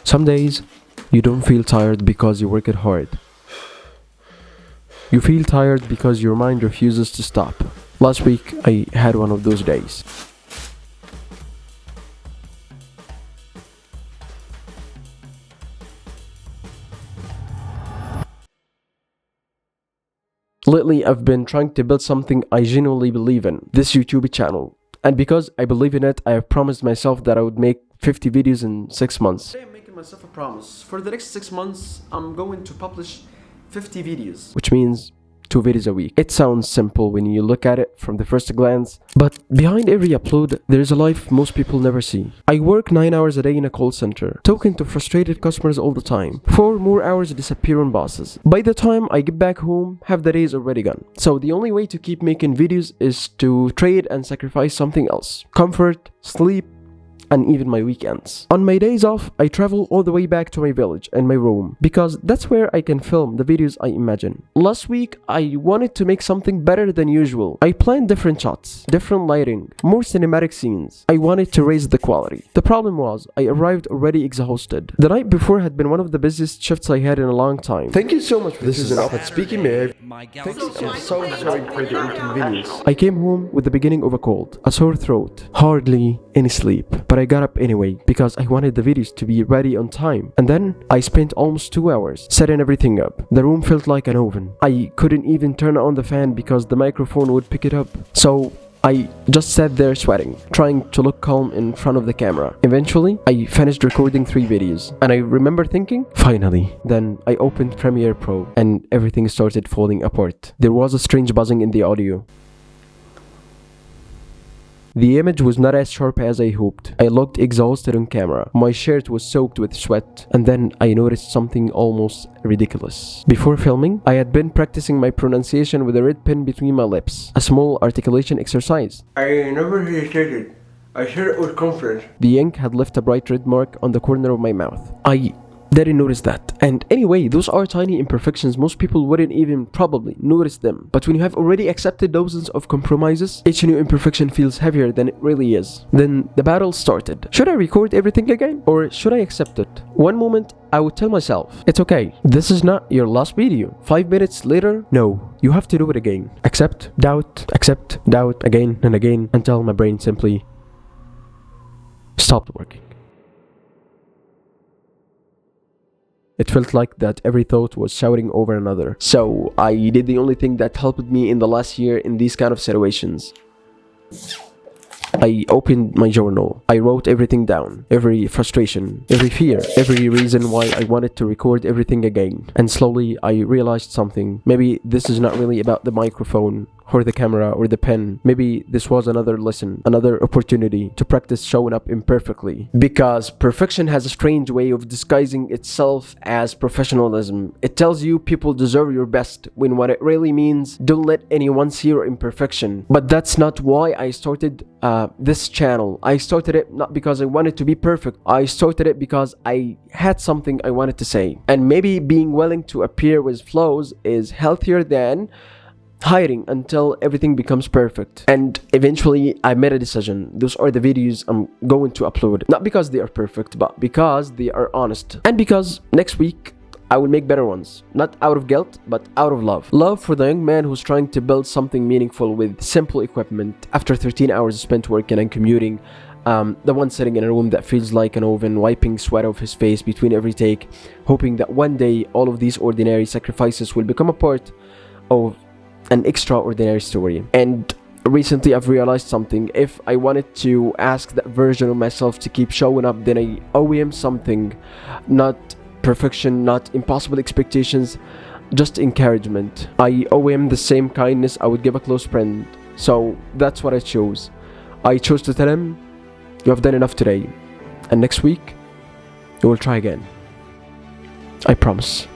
Some days, you don't feel tired because you work it hard. You feel tired because your mind refuses to stop. Last week, I had one of those days. Lately, I've been trying to build something I genuinely believe in, this YouTube channel. And because I believe in it, I have promised myself that I would make 50 videos in 6 months. Today I'm making myself a promise. For the next 6 months, I'm going to publish 50 videos. Which means 2 videos a week. It sounds simple when you look at it from the first glance, but behind every upload, there's a life most people never see. I work 9 hours a day in a call center, talking to frustrated customers all the time. 4 more hours disappear on bosses. By the time I get back home, half the day is already gone. So the only way to keep making videos is to trade and sacrifice something else. Comfort, sleep, and even my weekends. On my days off, I travel all the way back to my village and my room, because that's where I can film the videos I imagine. Last week, I wanted to make something better than usual. I planned different shots, different lighting, more cinematic scenes. I wanted to raise the quality. The problem was, I arrived already exhausted. The night before had been one of the busiest shifts I had in a long time. Thank you so much for this. Speaking me, I'm so sorry for the inconvenience. I came home with the beginning of a cold, a sore throat, hardly any sleep. But I got up anyway because I wanted the videos to be ready on time. And then I spent almost 2 hours setting everything up. The room felt like an oven. I couldn't even turn on the fan because the microphone would pick it up. So I just sat there sweating, trying to look calm in front of the camera. Eventually, I finished recording 3 videos, and I remember thinking, finally. Then I opened Premiere Pro, and everything started falling apart. There was a strange buzzing in the audio. The image was not as sharp as I hoped. I looked exhausted on camera. My shirt was soaked with sweat, and then I noticed something almost ridiculous. Before filming, I had been practicing my pronunciation with a red pen between my lips, a small articulation exercise. I never hesitated. I said it with confidence. The ink had left a bright red mark on the corner of my mouth. I didn't notice that. And anyway, those are tiny imperfections. Most people wouldn't even probably notice them. But when you have already accepted dozens of compromises, each new imperfection feels heavier than it really is. Then the battle started. Should I record everything again? Or should I accept it? One moment, I would tell myself, it's okay. This is not your last video. 5 minutes later, no, you have to do it again. Accept, doubt, again and again, until my brain simply stopped working. It felt like that every thought was shouting over another. So I did the only thing that helped me in the last year in these kind of situations. I opened my journal. I wrote everything down. Every frustration, every fear, every reason why I wanted to record everything again. And slowly I realized something. Maybe this is not really about the microphone or the camera or the pen. Maybe this was another lesson, another opportunity to practice showing up imperfectly. Because perfection has a strange way of disguising itself as professionalism. It tells you people deserve your best, when what it really means, don't let anyone see your imperfection. But that's not why I started this channel. I started it not because I wanted to be perfect. I started it because I had something I wanted to say. And maybe being willing to appear with flaws is healthier than hiding until everything becomes perfect. And eventually I made a decision. Those are the videos I'm going to upload. Not because they are perfect, but because they are honest. And because next week I will make better ones. Not out of guilt, but out of love. Love for the young man who's trying to build something meaningful with simple equipment after 13 hours spent working and commuting. The one sitting in a room that feels like an oven, wiping sweat off his face between every take, hoping that one day all of these ordinary sacrifices will become a part of an extraordinary story. And recently I've realized something. If I wanted to ask that version of myself to keep showing up, then I owe him something. Not perfection, not impossible expectations, just encouragement. I owe him the same kindness I would give a close friend. So that's what I chose. I chose to tell him, you have done enough today, and next week you will try again. I promise.